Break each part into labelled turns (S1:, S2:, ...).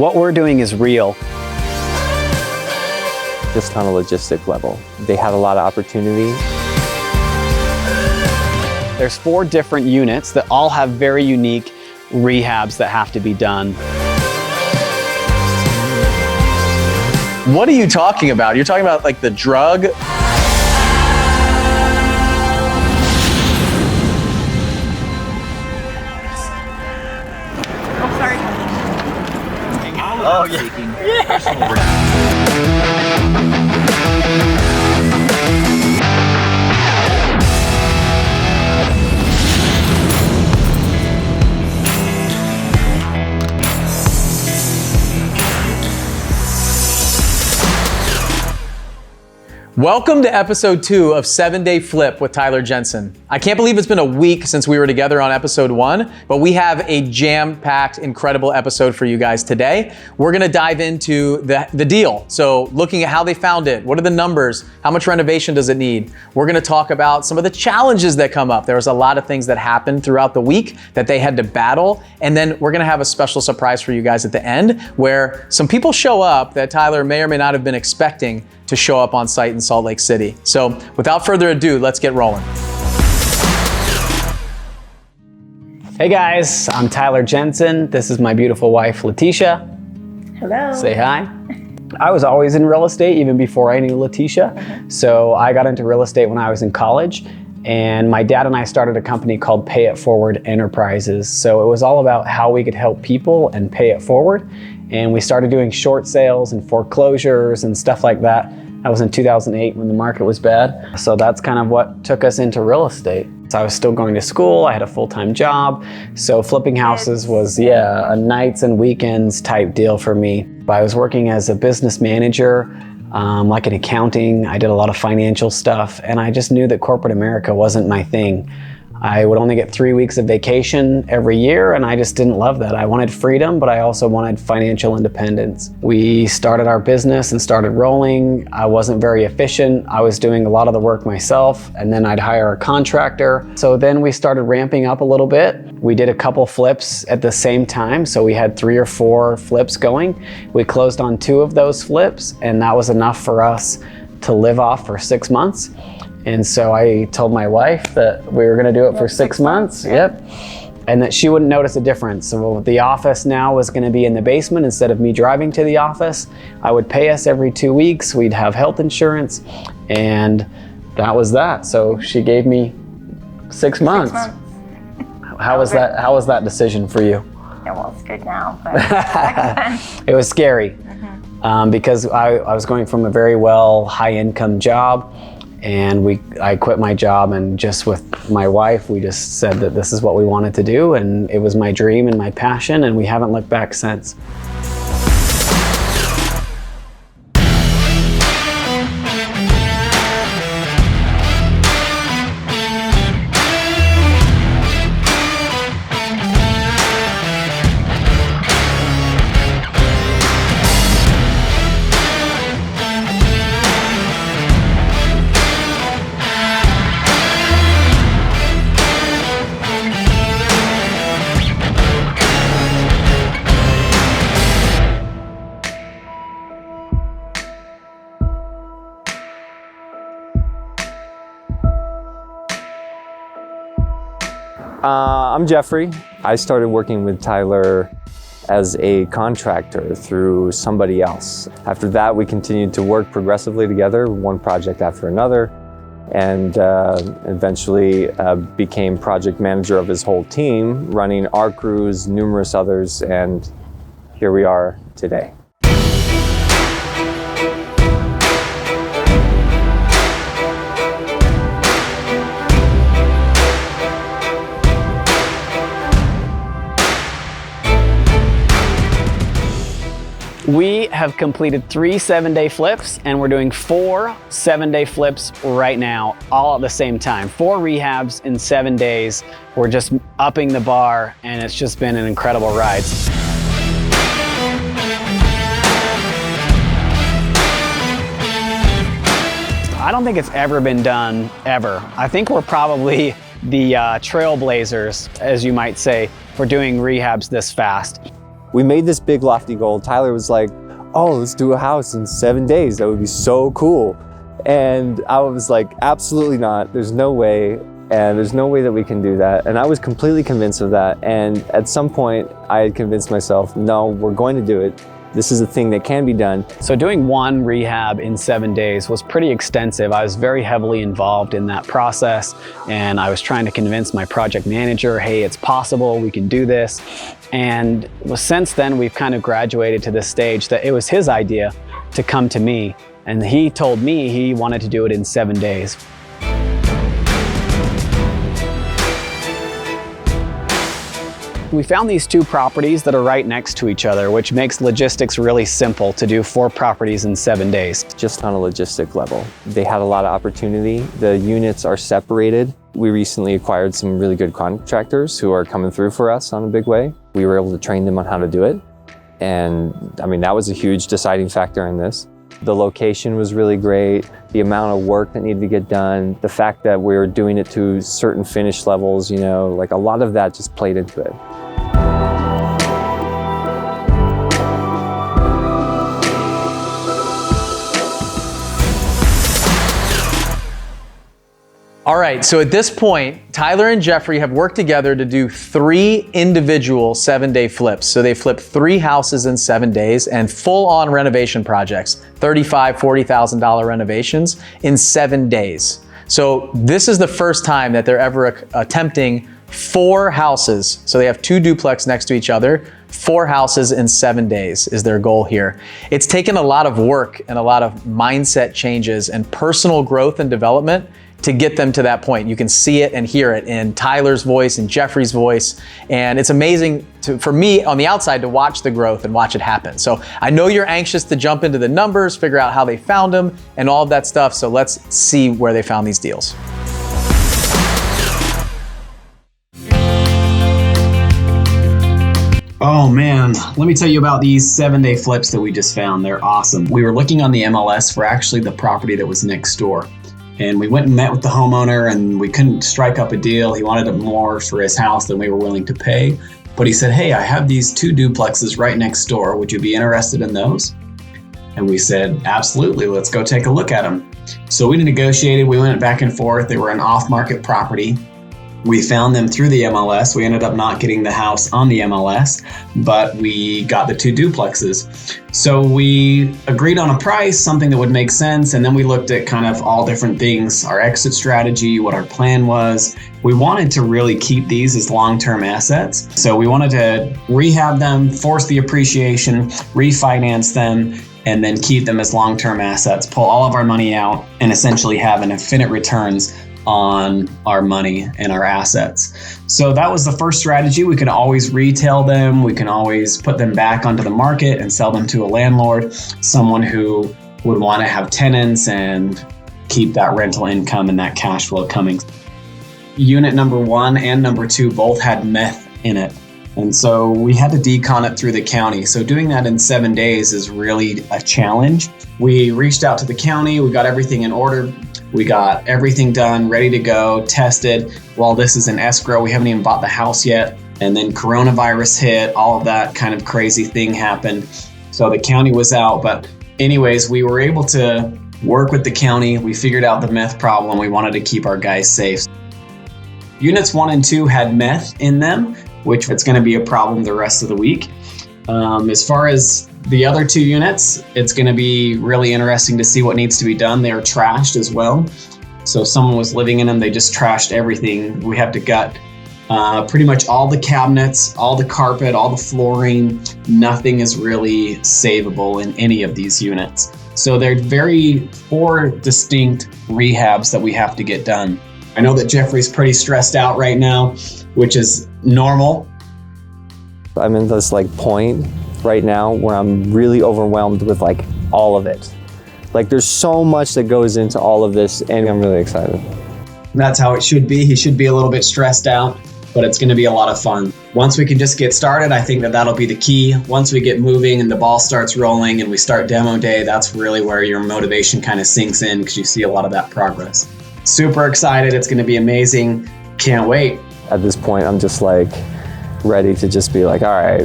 S1: What we're doing is real.
S2: Just on a logistic level. They had a lot of opportunity.
S1: There's 4 different units that all have very unique rehabs that have to be done.
S3: What are you talking about? You're talking about like the drug?
S4: Oh, sorry.
S3: Oh, yeah. Welcome to episode 2 of 7-Day Flip with Tyler Jensen. I can't believe it's been a week since we were together on episode 1, but we have a jam-packed, incredible episode for you guys today. We're gonna dive into the deal. So looking at how they found it, what are the numbers, how much renovation does it need? We're gonna talk about some of the challenges that come up. There was a lot of things that happened throughout the week that they had to battle. And then we're gonna have a special surprise for you guys at the end where some people show up that Tyler may or may not have been expecting to show up on site in Salt Lake City. So without further ado, let's get rolling.
S1: Hey guys, I'm Tyler Jensen. This is my beautiful wife, Letitia.
S4: Hello.
S1: Say hi. I was always in real estate even before I knew Letitia. So I got into real estate when I was in college, and my dad and I started a company called Pay It Forward Enterprises. So it was all about how we could help people and pay it forward. And we started doing short sales and foreclosures and stuff like that. That was in 2008 when the market was bad. So that's kind of what took us into real estate. So I was still going to school, I had a full-time job. So flipping houses was, a nights and weekends type deal for me. I was working as a business manager, like in accounting. I did a lot of financial stuff, and I just knew that corporate America wasn't my thing. I would only get 3 weeks of vacation every year, and I just didn't love that. I wanted freedom, but I also wanted financial independence. We started our business and started rolling. I wasn't very efficient. I was doing a lot of the work myself, and then I'd hire a contractor. So then we started ramping up a little bit. We did a couple flips at the same time, so we had 3 or 4 flips going. We closed on 2 of those flips, and that was enough for us to live off for 6 months. And so I told my wife that we were gonna do it for 6 months, yep. And that she wouldn't notice a difference. So the office now was gonna be in the basement instead of me driving to the office. I would pay us every 2 weeks, we'd have health insurance, and that was that. So she gave me 6 months.
S4: 6 months.
S1: How was that decision for you?
S4: Yeah, well, it's good now, but
S1: It was scary because I was going from a very high income job, and I quit my job, and just with my wife, we just said that this is what we wanted to do, and it was my dream and my passion, and we haven't looked back since.
S2: I'm Jeffrey. I started working with Tyler as a contractor through somebody else. After that, we continued to work progressively together, one project after another, and eventually became project manager of his whole team, running our crews, numerous others, and here we are today.
S1: We have completed 3 7-day flips, and we're doing 4 7-day flips right now, all at the same time. 4 rehabs in 7 days. We're just upping the bar, and it's just been an incredible ride. I don't think it's ever been done, ever. I think we're probably the trailblazers, as you might say, for doing rehabs this fast.
S2: We made this big lofty goal. Tyler was like, oh, let's do a house in 7 days. That would be so cool. And I was like, absolutely not. There's no way. And there's no way that we can do that. And I was completely convinced of that. And at some point I had convinced myself, no, we're going to do it. This is a thing that can be done.
S1: So doing one rehab in 7 days was pretty extensive. I was very heavily involved in that process, and I was trying to convince my project manager, hey, it's possible, we can do this. And since then, we've kind of graduated to this stage that it was his idea to come to me, and he told me he wanted to do it in 7 days. We found these two properties that are right next to each other, which makes logistics really simple to do 4 properties in 7 days.
S2: Just on a logistic level. They had a lot of opportunity. The units are separated. We recently acquired some really good contractors who are coming through for us on a big way. We were able to train them on how to do it. And I mean, that was a huge deciding factor in this. The location was really great. The amount of work that needed to get done, the fact that we were doing it to certain finish levels, you know, like a lot of that just played into it.
S3: All right, so at this point, Tyler and Jeffrey have worked together to do 3 individual 7-day flips. So they flipped 3 houses in 7 days and full-on renovation projects, $35,000, $40,000 renovations in 7 days. So this is the first time that they're ever attempting 4 houses. So they have 2 duplex next to each other, 4 houses in 7 days is their goal here. It's taken a lot of work and a lot of mindset changes and personal growth and development to get them to that point. You can see it and hear it in Tyler's voice and Jeffrey's voice. And it's amazing for me on the outside to watch the growth and watch it happen. So I know you're anxious to jump into the numbers, figure out how they found them and all of that stuff. So let's see where they found these deals.
S1: Oh man, let me tell you about these 7-day flips that we just found. They're awesome. We were looking on the MLS for actually the property that was next door. And we went and met with the homeowner and we couldn't strike up a deal. He wanted more for his house than we were willing to pay. But he said, hey, I have these 2 duplexes right next door. Would you be interested in those? And we said, absolutely, let's go take a look at them. So we negotiated, we went back and forth. They were an off-market property. We found them through the MLS. We ended up not getting the house on the MLS, but we got the 2 duplexes. So we agreed on a price, something that would make sense. And then we looked at kind of all different things, our exit strategy, what our plan was. We wanted to really keep these as long-term assets. So we wanted to rehab them, force the appreciation, refinance them, and then keep them as long-term assets, pull all of our money out, and essentially have an infinite returns on our money and our assets. So that was the first strategy. We can always retail them. We can always put them back onto the market and sell them to a landlord, someone who would want to have tenants and keep that rental income and that cash flow coming. Unit number 1 and number 2 both had meth in it. And so we had to decon it through the county. So doing that in 7 days is really a challenge. We reached out to the county. We got everything in order. We got everything done, ready to go, tested. While this is in escrow, we haven't even bought the house yet. And then coronavirus hit, all of that kind of crazy thing happened. So the county was out. But anyways, we were able to work with the county. We figured out the meth problem. We wanted to keep our guys safe. Units 1 and 2 had meth in them, which it's going to be a problem the rest of the week. As far as the other 2 units, it's going to be really interesting to see what needs to be done. They are trashed as well. So if someone was living in them, they just trashed everything. We have to gut pretty much all the cabinets, all the carpet, all the flooring. Nothing is really savable in any of these units. So they're 4 distinct rehabs that we have to get done. I know that Jeffrey's pretty stressed out right now, which is normal.
S2: I'm in this point right now where I'm really overwhelmed with all of it. There's so much that goes into all of this and I'm really excited.
S1: That's how it should be. He should be a little bit stressed out, but it's going to be a lot of fun. Once we can just get started, I think that that'll be the key. Once we get moving and the ball starts rolling and we start demo day, that's really where your motivation kind of sinks in because you see a lot of that progress. Super excited. It's going to be amazing. Can't wait.
S2: At this point, I'm just ready to just be all right,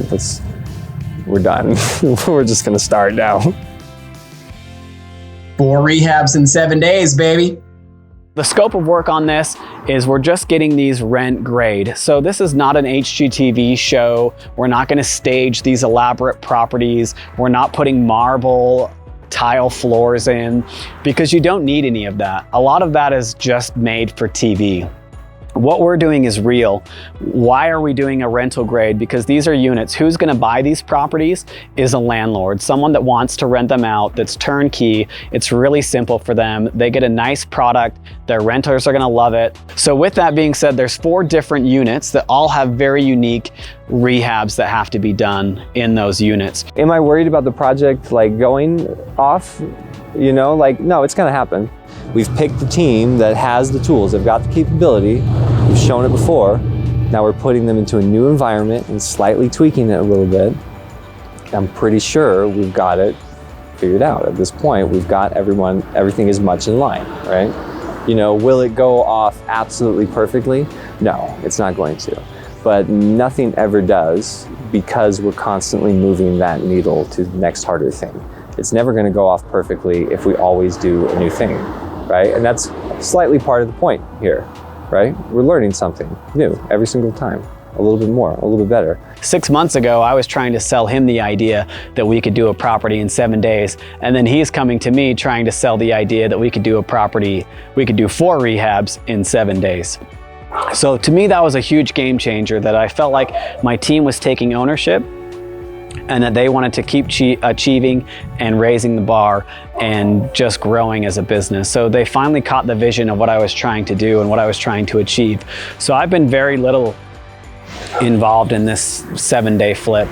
S2: we're done. We're just gonna start now.
S5: 4 rehabs in 7 days, baby.
S1: The scope of work on this is we're just getting these rent grade. So this is not an HGTV show. We're not gonna stage these elaborate properties. We're not putting marble tile floors in because you don't need any of that. A lot of that is just made for TV. What we're doing is real. Why are we doing a rental grade? Because these are units. Who's gonna buy these properties is a landlord, someone that wants to rent them out, that's turnkey. It's really simple for them. They get a nice product. Their renters are gonna love it. So with that being said, there's 4 different units that all have very unique rehabs that have to be done in those units.
S2: Am I worried about the project like going off? You know, like, no, it's gonna happen. We've picked the team that has the tools, they've got the capability, we've shown it before. Now we're putting them into a new environment and slightly tweaking it a little bit. I'm pretty sure we've got it figured out. At this point, we've got everything is much in line, right? You know, will it go off absolutely perfectly? No, it's not going to. But nothing ever does because we're constantly moving that needle to the next harder thing. It's never gonna go off perfectly if we always do a new thing, right? And that's slightly part of the point here, right? We're learning something new every single time, a little bit more, a little bit better.
S1: 6 months ago, I was trying to sell him the idea that we could do a property in 7 days. And then he's coming to me trying to sell the idea that we could do 4 rehabs in 7 days. So to me, that was a huge game changer, that I felt like my team was taking ownership and that they wanted to keep achieving and raising the bar and just growing as a business. So they finally caught the vision of what I was trying to do and what I was trying to achieve. So I've been very little involved in this 7-day flip.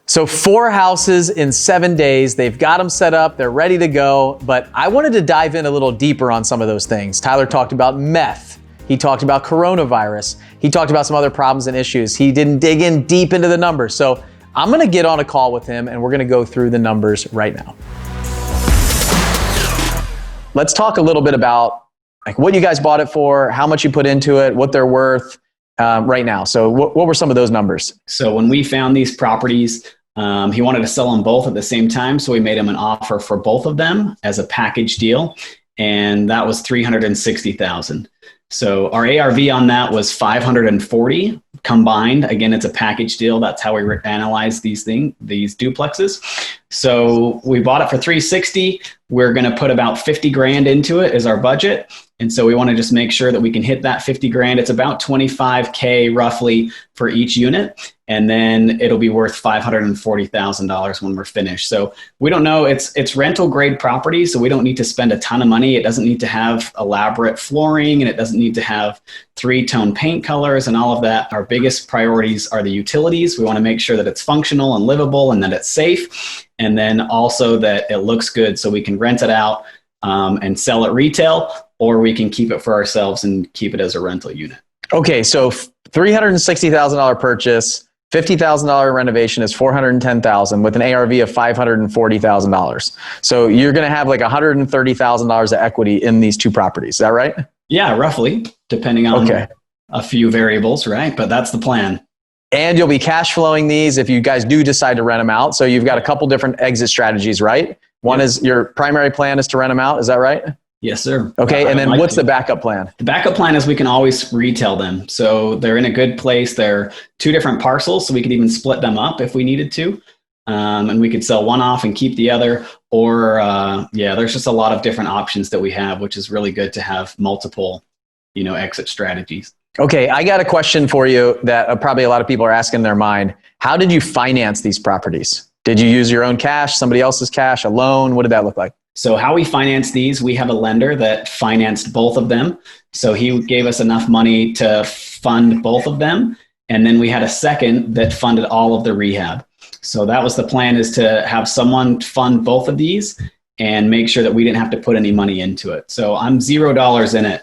S3: So 4 houses in 7 days, they've got them set up, they're ready to go, but I wanted to dive in a little deeper on some of those things. Tyler talked about meth. He talked about coronavirus. He talked about some other problems and issues. He didn't dig in deep into the numbers. So I'm gonna get on a call with him and we're gonna go through the numbers right now. Let's talk a little bit about like what you guys bought it for, how much you put into it, what they're worth right now. So what were some of those numbers?
S1: So when we found these properties, he wanted to sell them both at the same time. So we made him an offer for both of them as a package deal. And that was $360,000. So our ARV on that was 540 combined. Again, it's a package deal. That's how we analyze these duplexes. So we bought it for 360. We're going to put about 50 grand into it as our budget. And so we want to just make sure that we can hit that 50 grand. It's about 25K roughly for each unit. And then it'll be worth $540,000 when we're finished. So we don't know, it's rental grade property. So we don't need to spend a ton of money. It doesn't need to have elaborate flooring and it doesn't need to have 3-tone paint colors and all of that. Our biggest priorities are the utilities. We want to make sure that it's functional and livable and that it's safe. And then also that it looks good so we can rent it out and sell it retail, or we can keep it for ourselves and keep it as a rental unit.
S3: Okay, so $360,000 purchase, $50,000 renovation is $410,000 with an ARV of $540,000. So you're going to have like $130,000 of equity in these 2 properties. Is that right?
S1: Yeah, roughly, depending on a few variables, right? But that's the plan.
S3: And you'll be cash flowing these if you guys do decide to rent them out. So you've got a couple different exit strategies, right? One is your primary plan is to rent them out. Is that right?
S1: Yes, sir.
S3: Okay, and then what's the backup plan?
S1: The backup plan is we can always retail them. So they're in a good place. They're 2 different parcels, so we could even split them up if we needed to. And we could sell one off and keep the other. Or, there's just a lot of different options that we have, which is really good to have multiple, exit strategies.
S3: Okay, I got a question for you that probably a lot of people are asking in their mind. How did you finance these properties? Did you use your own cash, somebody else's cash, a loan? What did that look like?
S1: So how we finance these, we have a lender that financed both of them. So he gave us enough money to fund both of them. And then we had a second that funded all of the rehab. So that was the plan, is to have someone fund both of these and make sure that we didn't have to put any money into it. So I'm $0 in it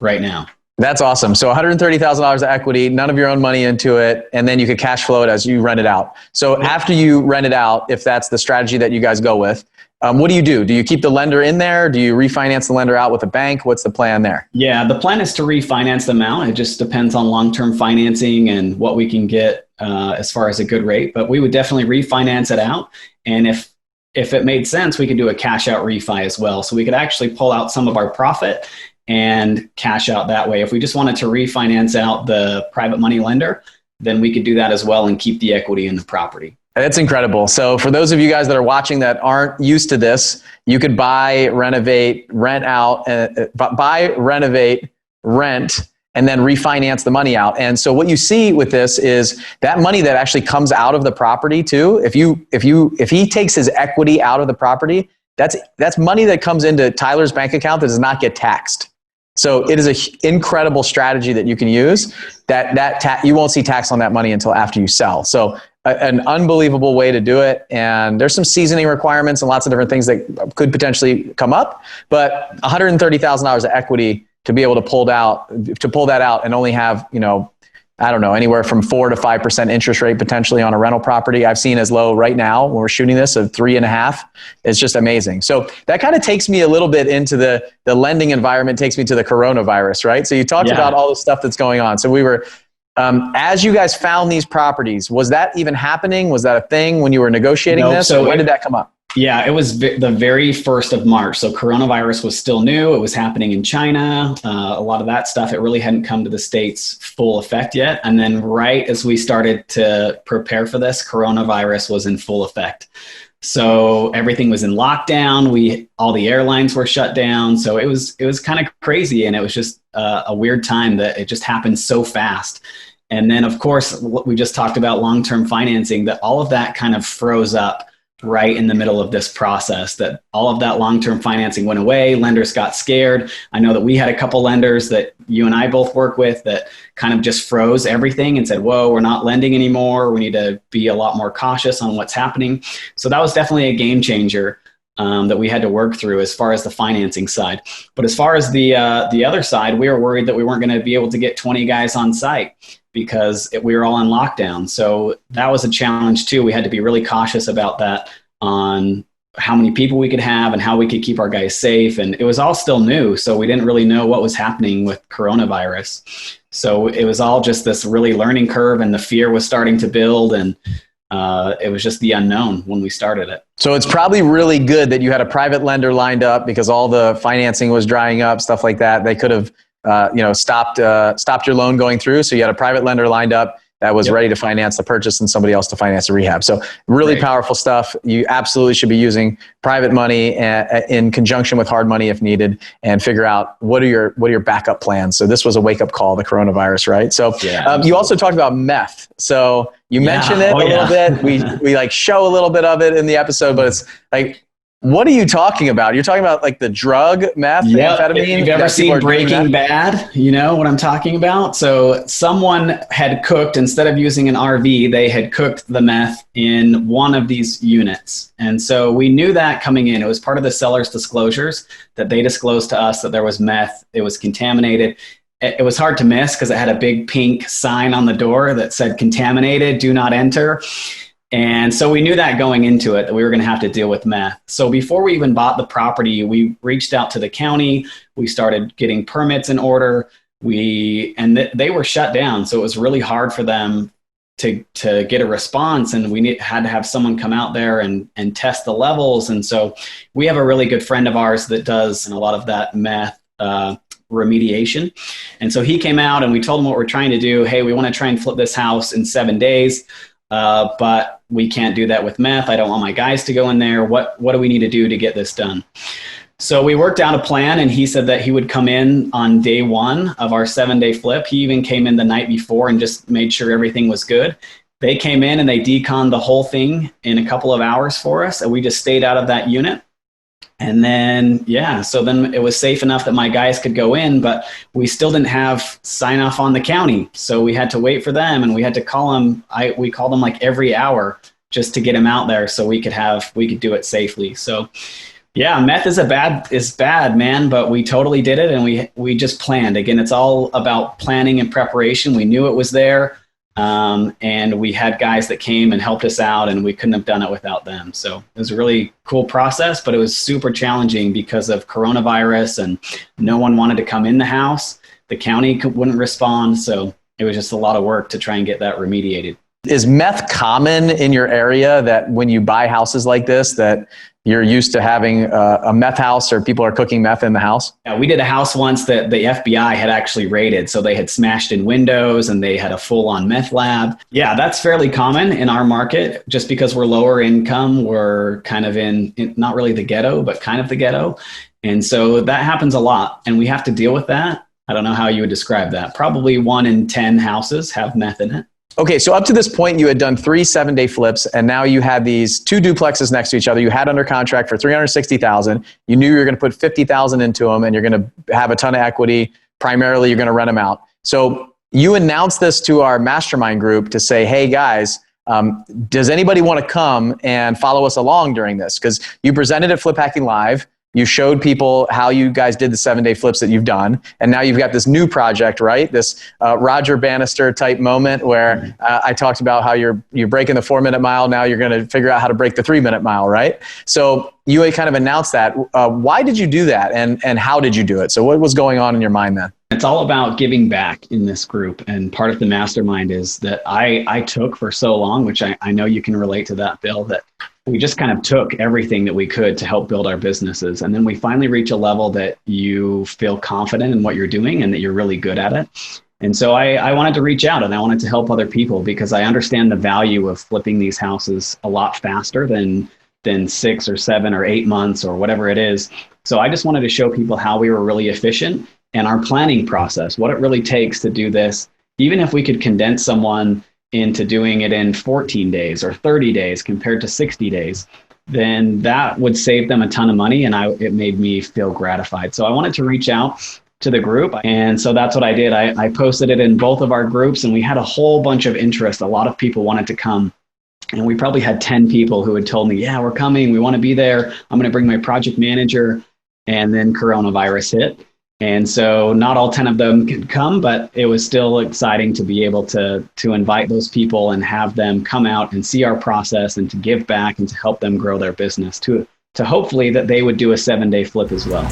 S1: right now.
S3: That's awesome. So $130,000 of equity, none of your own money into it, and then you could cash flow it as you rent it out. So after you rent it out, if that's the strategy that you guys go with, What do you do? Do you keep the lender in there? Do you refinance the lender out with a bank? What's the plan there?
S1: Yeah, the plan is to refinance them out. It just depends on long-term financing and what we can get as far as a good rate. But we would definitely refinance it out. And if it made sense, we could do a cash out refi as well. So we could actually pull out some of our profit and cash out that way. If we just wanted to refinance out the private money lender, then we could do that as well and keep the equity in the property.
S3: That's incredible. So for those of you guys that are watching that aren't used to this, you could buy, renovate, rent out, buy, renovate, rent, and then refinance the money out. And so what you see with this is that money that actually comes out of the property too. If he takes his equity out of the property, that's money that comes into Tyler's bank account that does not get taxed. So it is an incredible strategy that you can use you won't see tax on that money until after you sell. So an unbelievable way to do it. And there's some seasoning requirements and lots of different things that could potentially come up, but $130,000 of equity to be able to pull that out and only have, I don't know, anywhere from 4 to 5% interest rate potentially on a rental property. I've seen as low right now when we're shooting this of 3.5. It's just amazing. So that kind of takes me a little bit into the lending environment, takes me to the coronavirus, right? So you talked about all the stuff that's going on. So we were, as you guys found these properties, was that even happening? Was that a thing when you were negotiating this? So when did that come up?
S1: Yeah, it was the very 1st of March. So coronavirus was still new. It was happening in China. A lot of that stuff, it really hadn't come to the States full effect yet. And then right as we started to prepare for this, coronavirus was in full effect. So everything was in lockdown. All the airlines were shut down. So it was kind of crazy. And it was just a weird time that it just happened so fast. And then of course, we just talked about long-term financing, that all of that kind of froze up right in the middle of this process, that all of that long-term financing went away. Lenders got scared. I know that we had a couple lenders that you and I both work with that kind of just froze everything and said, whoa, we're not lending anymore. We need to be a lot more cautious on what's happening. So that was definitely a game changer that we had to work through as far as the financing side. But as far as the other side, we were worried that we weren't going to be able to get 20 guys on site because we were all on lockdown. So that was a challenge too. We had to be really cautious about that, on how many people we could have and how we could keep our guys safe. And it was all still new. So we didn't really know what was happening with coronavirus. So it was all just this really learning curve, and the fear was starting to build, and it was just the unknown when we started it.
S3: So it's probably really good that you had a private lender lined up, because all the financing was drying up, stuff like that. They could have stopped your loan going through. So you had a private lender lined up that was ready to finance the purchase and somebody else to finance the rehab. So really powerful stuff. You absolutely should be using private money in conjunction with hard money if needed, and figure out what are your backup plans. So this was a wake up call, the coronavirus, right? So you also talked about meth. So you mentioned it a little bit. We like show a little bit of it in the episode, but it's like, what are you talking about? You're talking about like the drug, meth, amphetamine?
S1: If you've ever seen Breaking Bad, you know what I'm talking about. So someone had cooked, instead of using an RV, they had cooked the meth in one of these units. And so we knew that coming in. It was part of the seller's disclosures that they disclosed to us that there was meth. It was contaminated. It was hard to miss because it had a big pink sign on the door that said contaminated, do not enter. And so we knew that going into it, that we were going to have to deal with meth. So before we even bought the property, we reached out to the county. We started getting permits in order. They were shut down. So it was really hard for them to get a response. And we had to have someone come out there and test the levels. And so we have a really good friend of ours that does a lot of that meth remediation. And so he came out and we told him what we're trying to do. Hey, we want to try and flip this house in 7 days. But we can't do that with meth. I don't want my guys to go in there. What do we need to do to get this done? So we worked out a plan, and he said that he would come in on day 1 of our 7-day flip. He even came in the night before and just made sure everything was good. They came in and they deconned the whole thing in a couple of hours for us, and we just stayed out of that unit. And then, so then it was safe enough that my guys could go in, but we still didn't have sign off on the county. So we had to wait for them, and we had to call them. We called them like every hour just to get them out there so we could do it safely. So meth is bad, man, but we totally did it. And we just planned. Again, it's all about planning and preparation. We knew it was there. And we had guys that came and helped us out, and we couldn't have done it without them. So it was a really cool process, but it was super challenging because of coronavirus and no one wanted to come in the house. The county wouldn't respond. So it was just a lot of work to try and get that remediated.
S3: Is meth common in your area, that when you buy houses like this, that you're used to having a meth house or people are cooking meth in the house?
S1: Yeah, we did a house once that the FBI had actually raided. So they had smashed in windows and they had a full-on meth lab. Yeah, that's fairly common in our market. Just because we're lower income, we're kind of in not really the ghetto, but kind of the ghetto. And so that happens a lot, and we have to deal with that. I don't know how you would describe that. Probably 1 in 10 houses have meth in it.
S3: Okay, so up to this point, you had done 3 7-day flips, and now you had these 2 duplexes next to each other. You had under contract for $360,000. You knew you were going to put $50,000 into them, and you're going to have a ton of equity. Primarily, you're going to rent them out. So you announced this to our mastermind group to say, hey guys, does anybody want to come and follow us along during this? Because you presented at Flip Hacking Live. You showed people how you guys did the 7-day flips that you've done. And now you've got this new project, right? This Roger Bannister type moment where I talked about how you're breaking the 4-minute mile. Now you're going to figure out how to break the 3-minute mile, right? So you kind of announced that. Why did you do that? And how did you do it? So what was going on in your mind then?
S1: It's all about giving back in this group. And part of the mastermind is that I took for so long, which I know you can relate to that, Bill, that we just kind of took everything that we could to help build our businesses. And then we finally reach a level that you feel confident in what you're doing and that you're really good at it. And so I wanted to reach out and I wanted to help other people because I understand the value of flipping these houses a lot faster than 6 or 7 or 8 months or whatever it is. So I just wanted to show people how we were really efficient and our planning process, what it really takes to do this. Even if we could condense someone into doing it in 14 days or 30 days compared to 60 days, then that would save them a ton of money. And it made me feel gratified. So I wanted to reach out to the group. And so that's what I did. I posted it in both of our groups and we had a whole bunch of interest. A lot of people wanted to come. And we probably had 10 people who had told me, yeah, we're coming. We want to be there. I'm going to bring my project manager. And then coronavirus hit. And so not all 10 of them could come, but it was still exciting to be able to invite those people and have them come out and see our process and to give back and to help them grow their business to hopefully that they would do a 7-day flip as well.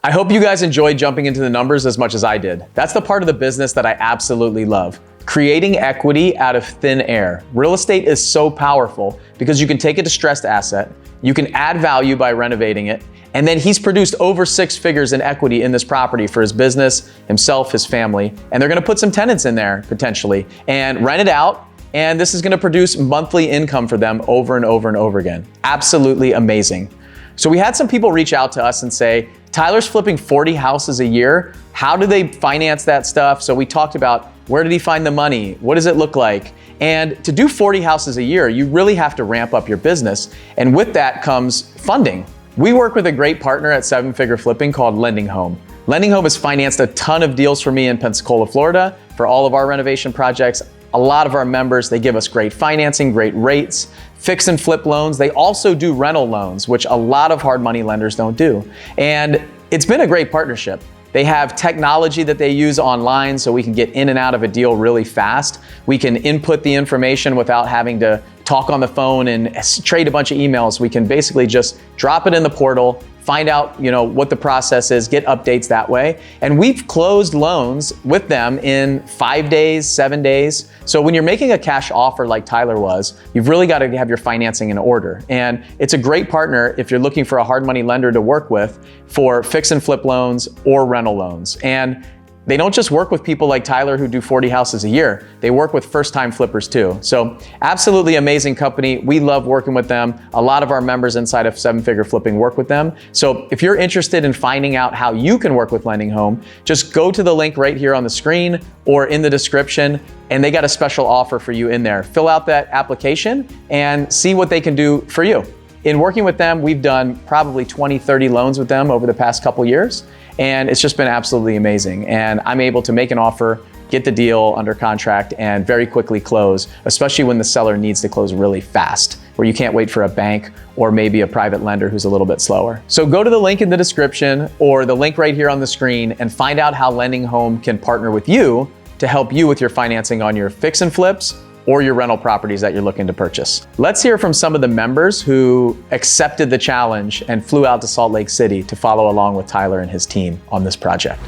S3: I hope you guys enjoyed jumping into the numbers as much as I did. That's the part of the business that I absolutely love. Creating equity out of thin air. Real estate is so powerful because you can take a distressed asset, you can add value by renovating it, and then he's produced over 6 figures in equity in this property for his business, himself, his family, and they're gonna put some tenants in there potentially and rent it out, and this is gonna produce monthly income for them over and over and over again. Absolutely amazing. So we had some people reach out to us and say, Tyler's flipping 40 houses a year. How do they finance that stuff? So we talked about where did he find the money? What does it look like? And to do 40 houses a year, you really have to ramp up your business. And with that comes funding. We work with a great partner at 7-Figure Flipping called Lending Home. Lending Home has financed a ton of deals for me in Pensacola, Florida for all of our renovation projects. A lot of our members, they give us great financing, great rates, fix and flip loans. They also do rental loans, which a lot of hard money lenders don't do. And it's been a great partnership. They have technology that they use online so we can get in and out of a deal really fast. We can input the information without having to talk on the phone and trade a bunch of emails. We can basically just drop it in the portal, find out, what the process is, get updates that way. And we've closed loans with them in 5 days, 7 days. So when you're making a cash offer like Tyler was, you've really got to have your financing in order. And it's a great partner if you're looking for a hard money lender to work with for fix and flip loans or rental loans. And they don't just work with people like Tyler who do 40 houses a year. They work with first-time flippers too. So absolutely amazing company. We love working with them. A lot of our members inside of 7-Figure Flipping work with them. So if you're interested in finding out how you can work with Lending Home, just go to the link right here on the screen or in the description, and they got a special offer for you in there. Fill out that application and see what they can do for you. In working with them, we've done probably 20, 30 loans with them over the past couple years. And it's just been absolutely amazing. And I'm able to make an offer get the deal under contract and very quickly close, especially when the seller needs to close really fast, where you can't wait for a bank or maybe a private lender who's a little bit slower. So go to the link in the description or the link right here on the screen and find out how Lending Home can partner with you to help you with your financing on your fix and flips or your rental properties that you're looking to purchase. Let's hear from some of the members who accepted the challenge and flew out to Salt Lake City to follow along with Tyler and his team on this project.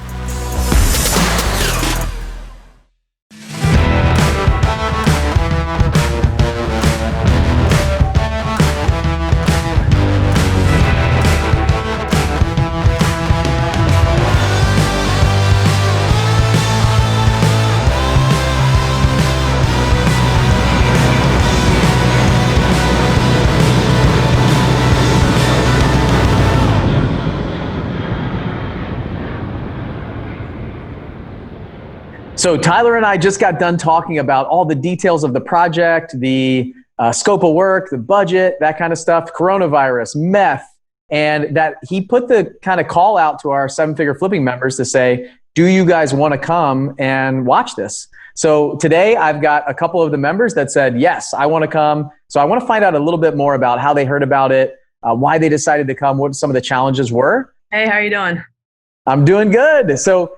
S3: So Tyler and I just got done talking about all the details of the project, the scope of work, the budget, that kind of stuff, coronavirus, meth, and that he put the kind of call out to our 7-figure flipping members to say, do you guys want to come and watch this? So today I've got a couple of the members that said, yes, I want to come. So I want to find out a little bit more about how they heard about it, why they decided to come, what some of the challenges were.
S6: Hey, how are you doing?
S3: I'm doing good. So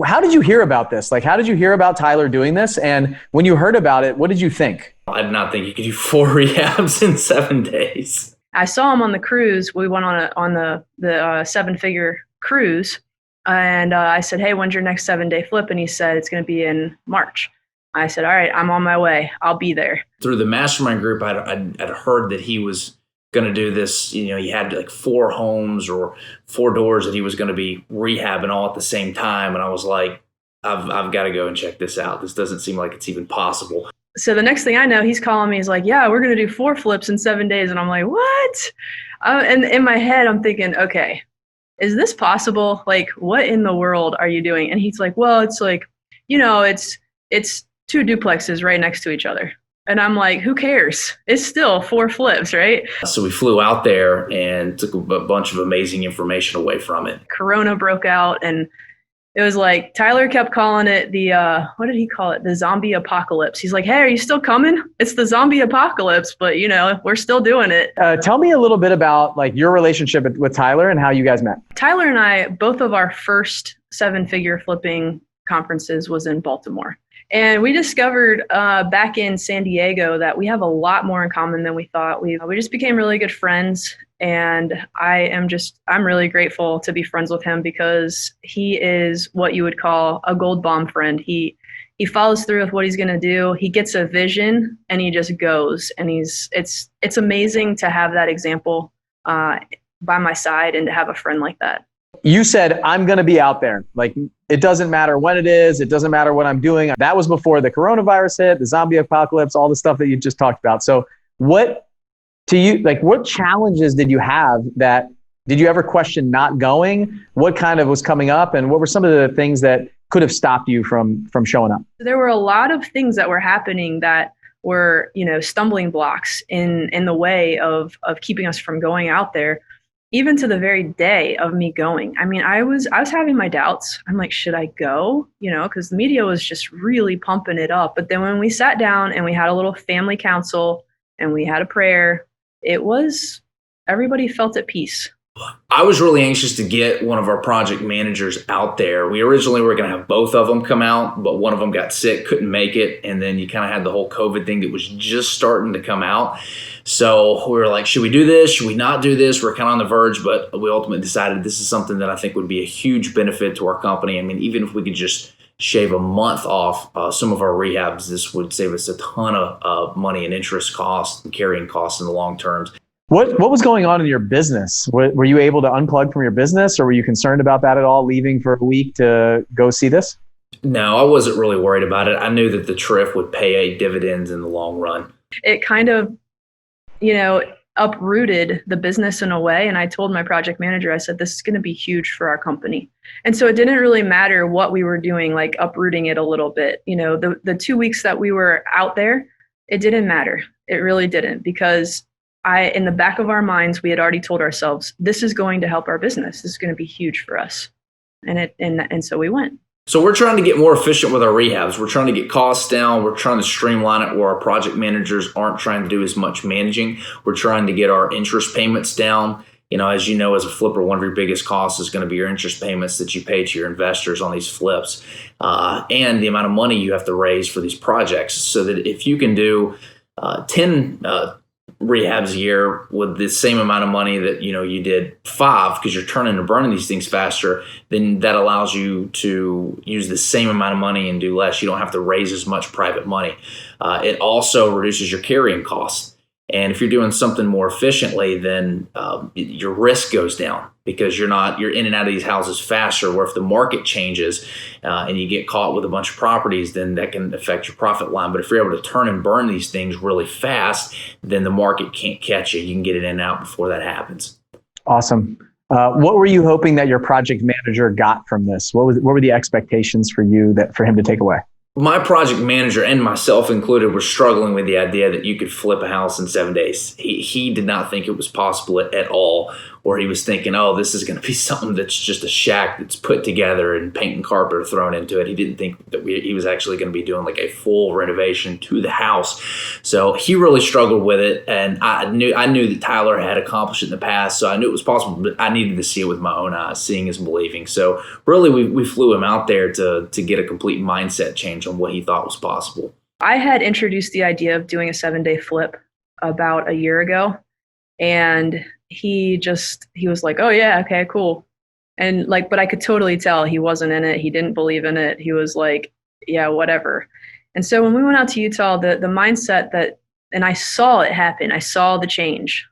S3: how did you hear about this? Like, how did you hear about Tyler doing this? And when you heard about it, what did you think?
S7: I did not think you could do 4 rehabs in 7 days.
S6: I saw him on the cruise. We went on the 7-figure cruise, and I said, "Hey, when's your next 7-day flip?" And he said, "It's going to be in March." I said, "All right, I'm on my way. I'll be there."
S7: Through the Mastermind group, I'd heard that he was going to do this. You know, he had like 4 homes or 4 doors that he was going to be rehabbing all at the same time, and I was like, I've got to go and check this out. This doesn't seem like it's even possible.
S6: So the next thing I know, he's calling me. He's like, "Yeah, we're going to do 4 flips in 7 days." And I'm like, "What?" And in my head, I'm thinking, okay, is this possible? Like, what in the world are you doing? And he's like, "Well, it's like, it's 2 duplexes right next to each other." And I'm like, who cares? It's still 4 flips, right?
S7: So we flew out there and took a bunch of amazing information away from it.
S6: Corona broke out, and it was like Tyler kept calling it the, what did he call it? The zombie apocalypse. He's like, "Hey, are you still coming? It's the zombie apocalypse, but we're still doing it."
S3: Tell me a little bit about like your relationship with Tyler and how you guys met.
S6: Tyler and I, both of our first 7-figure flipping conferences was in Baltimore. And we discovered back in San Diego that we have a lot more in common than we thought. We just became really good friends. And I'm really grateful to be friends with him because he is what you would call a gold bomb friend. He follows through with what he's going to do. He gets a vision and he just goes. And it's amazing to have that example by my side and to have a friend like that.
S3: You said, I'm going to be out there. Like, it doesn't matter when it is. It doesn't matter what I'm doing. That was before the coronavirus hit, the zombie apocalypse, all the stuff that you just talked about. So what challenges did you have did you ever question not going? What kind of was coming up? And what were some of the things that could have stopped you from showing up?
S6: There were a lot of things that were happening that were, stumbling blocks in the way of keeping us from going out there. Even to the very day of me going. I mean, I was having my doubts. I'm like, should I go? Because the media was just really pumping it up. But then when we sat down and we had a little family council and we had a prayer, everybody felt at peace.
S7: I was really anxious to get one of our project managers out there. We originally were going to have both of them come out, but one of them got sick, couldn't make it. And then you kind of had the whole COVID thing that was just starting to come out. So we were like, should we do this? Should we not do this? We're kind of on the verge, but we ultimately decided this is something that I think would be a huge benefit to our company. I mean, even if we could just shave a month off some of our rehabs, this would save us a ton of money and interest costs and carrying costs in the long terms.
S3: What was going on in your business? Were you able to unplug from your business, or were you concerned about that at all, leaving for a week to go see this?
S7: No, I wasn't really worried about it. I knew that the trip would pay dividends in the long run.
S6: It kind of, uprooted the business in a way. And I told my project manager, I said, this is going to be huge for our company. And so it didn't really matter what we were doing, like uprooting it a little bit. The 2 weeks that we were out there, it didn't matter. It really didn't, because in the back of our minds, we had already told ourselves, this is going to help our business. This is going to be huge for us. And so we went.
S7: So we're trying to get more efficient with our rehabs. We're trying to get costs down. We're trying to streamline it where our project managers aren't trying to do as much managing. We're trying to get our interest payments down. As you know, as a flipper, one of your biggest costs is going to be your interest payments that you pay to your investors on these flips, and the amount of money you have to raise for these projects. So that if you can do 10 rehabs a year with the same amount of money that you did 5, because you're turning and burning these things faster, then that allows you to use the same amount of money and do less. You don't have to raise as much private money. It also reduces your carrying costs. And if you're doing something more efficiently, then your risk goes down, because you're in and out of these houses faster. Where if the market changes and you get caught with a bunch of properties, then that can affect your profit line. But if you're able to turn and burn these things really fast, then the market can't catch you. You can get it in and out before that happens.
S3: Awesome. What were you hoping that your project manager got from this? What were the expectations for him to take away?
S7: My project manager, and myself included, were struggling with the idea that you could flip a house in 7 days. He did not think it was possible at all, or he was thinking, oh, this is going to be something that's just a shack that's put together and paint and carpet are thrown into it. He didn't think that he was actually going to be doing like a full renovation to the house. So he really struggled with it, and I knew that Tyler had accomplished it in the past, so I knew it was possible, but I needed to see it with my own eyes. Seeing is believing. So really, we flew him out there to get a complete mindset change on what he thought was possible.
S6: I had introduced the idea of doing a 7-day flip about a year ago, and he was like, oh yeah, okay, cool. And but I could totally tell he wasn't in it. He didn't believe in it. He was like, yeah, whatever. And so when we went out to Utah, the mindset and I saw it happen. I saw the change.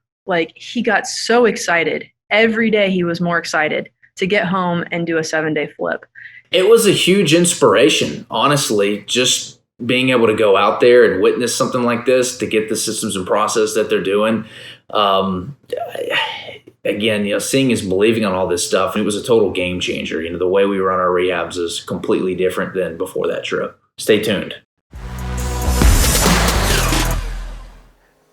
S6: He got so excited. Every day he was more excited to get home and do a 7-day flip.
S7: It was a huge inspiration, honestly, just being able to go out there and witness something like this, to get the systems and process that they're doing. Again, seeing is believing on all this stuff. And it was a total game changer. The way we run our rehabs is completely different than before that trip. Stay tuned.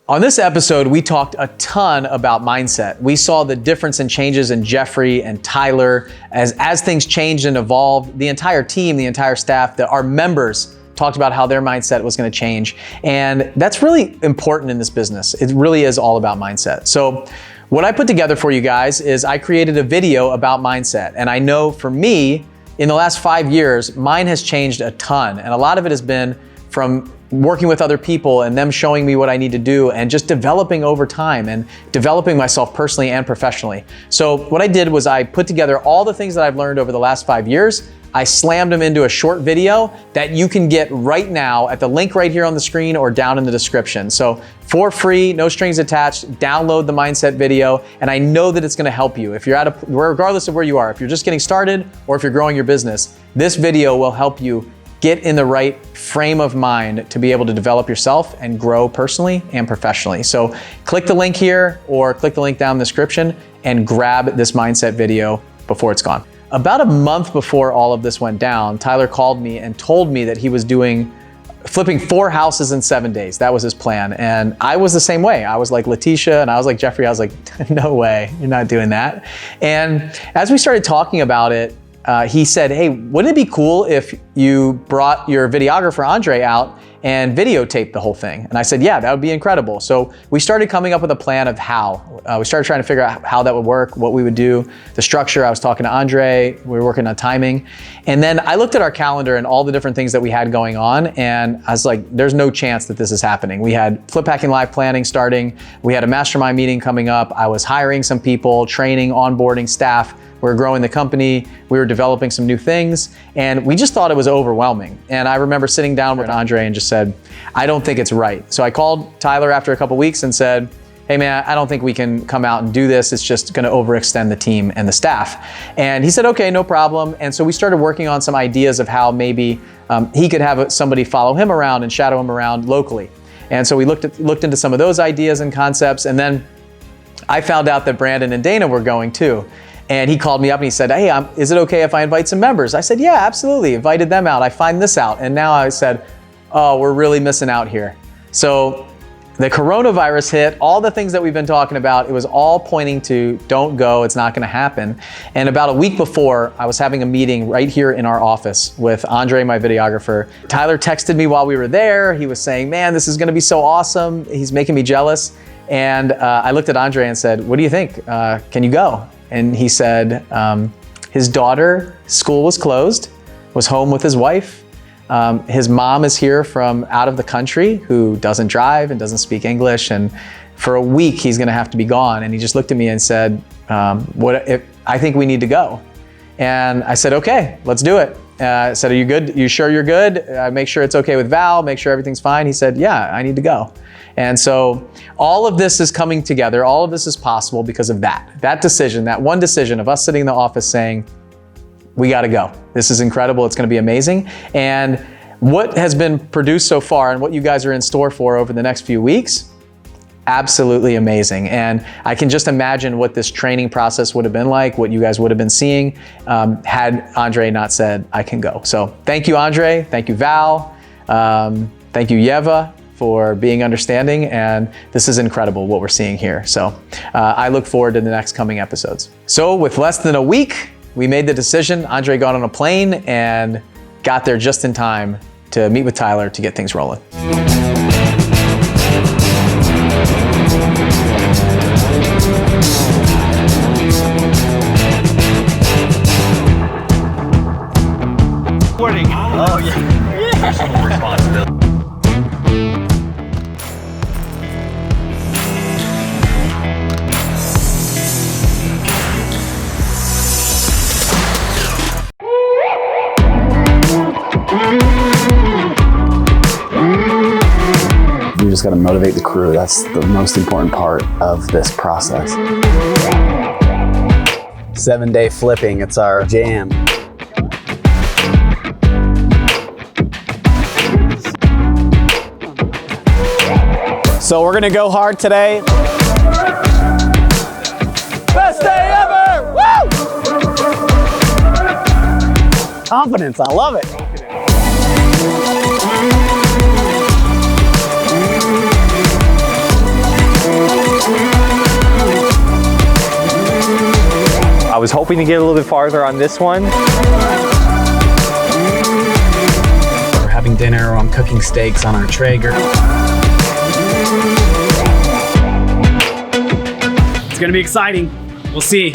S3: On this episode, we talked a ton about mindset. We saw the difference and changes in Jeffrey and Tyler as things changed and evolved. The entire team, the entire staff, our members talked about how their mindset was going to change. And that's really important in this business. It really is all about mindset. So what I put together for you guys is I created a video about mindset. And I know for me, in the last 5 years, mine has changed a ton. And a lot of it has been from working with other people and them showing me what I need to do and just developing over time and developing myself personally and professionally. So what I did was I put together all the things that I've learned over the last 5 years. I slammed them into a short video that you can get right now at the link right here on the screen or down in the description. So for free, no strings attached, download the mindset video. And I know that it's gonna help you. If you're regardless of where you are, if you're just getting started or if you're growing your business, this video will help you get in the right frame of mind to be able to develop yourself and grow personally and professionally. So click the link here or click the link down in the description and grab this mindset video before it's gone. About a month before all of this went down, Tyler called me and told me that he was flipping 4 houses in 7 days. That was his plan. And I was the same way. I was like Letitia and I was like Jeffrey. I was like, no way, you're not doing that. And as we started talking about it, he said, hey, wouldn't it be cool if you brought your videographer, Andre, out and videotaped the whole thing? And I said, yeah, that would be incredible. So we started coming up with a plan of how. We started trying to figure out how that would work, what we would do, the structure. I was talking to Andre, we were working on timing. And then I looked at our calendar and all the different things that we had going on, and I was like, there's no chance that this is happening. We had Flip Hacking Live planning starting. We had a mastermind meeting coming up. I was hiring some people, training, onboarding staff. We were growing the company, we were developing some new things, and we just thought it was overwhelming. And I remember sitting down with Andre and just said, I don't think it's right. So I called Tyler after a couple weeks and said, hey man, I don't think we can come out and do this. It's just gonna overextend the team and the staff. And he said, okay, no problem. And so we started working on some ideas of how maybe he could have somebody follow him around and shadow him around locally. And so we looked into some of those ideas and concepts. And then I found out that Brandon and Dana were going too. And he called me up and he said, hey, is it okay if I invite some members? I said, yeah, absolutely. Invited them out. I find this out. And now I said, oh, we're really missing out here. So the coronavirus hit, all the things that we've been talking about, it was all pointing to don't go, it's not gonna happen. And about a week before, I was having a meeting right here in our office with Andre, my videographer. Tyler texted me while we were there. He was saying, man, this is gonna be so awesome. He's making me jealous. And I looked at Andre and said, what do you think? Can you go? And he said, his daughter, school was closed, was home with his wife. His mom is here from out of the country who doesn't drive and doesn't speak English. And for a week, he's gonna have to be gone. And he just looked at me and said, I think we need to go. And I said, okay, let's do it. I said, are you good? You sure you're good? Make sure it's okay with Val, make sure everything's fine. He said, yeah, I need to go. And so all of this is coming together. All of this is possible because of that decision, that one decision of us sitting in the office saying, we gotta go. This is incredible, it's gonna be amazing. And what has been produced so far and what you guys are in store for over the next few weeks, absolutely amazing. And I can just imagine what this training process would have been like, what you guys would have been seeing had Andre not said, I can go. So thank you, Andre. Thank you, Val. Thank you, Yeva, for being understanding. And this is incredible what we're seeing here. So I look forward to the next coming episodes. So with less than a week, we made the decision. Andre got on a plane and got there just in time to meet with Tyler to get things rolling.
S2: Oh, yeah. Personal responsibility.
S1: You just got to motivate the crew. That's the most important part of this process. 7-day flipping, it's our jam. So we're gonna go hard today. Best day ever! Woo! Confidence, I love it.
S2: I was hoping to get a little bit farther on this one.
S1: We're having dinner, I'm cooking steaks on our Traeger. It's gonna be exciting. We'll see.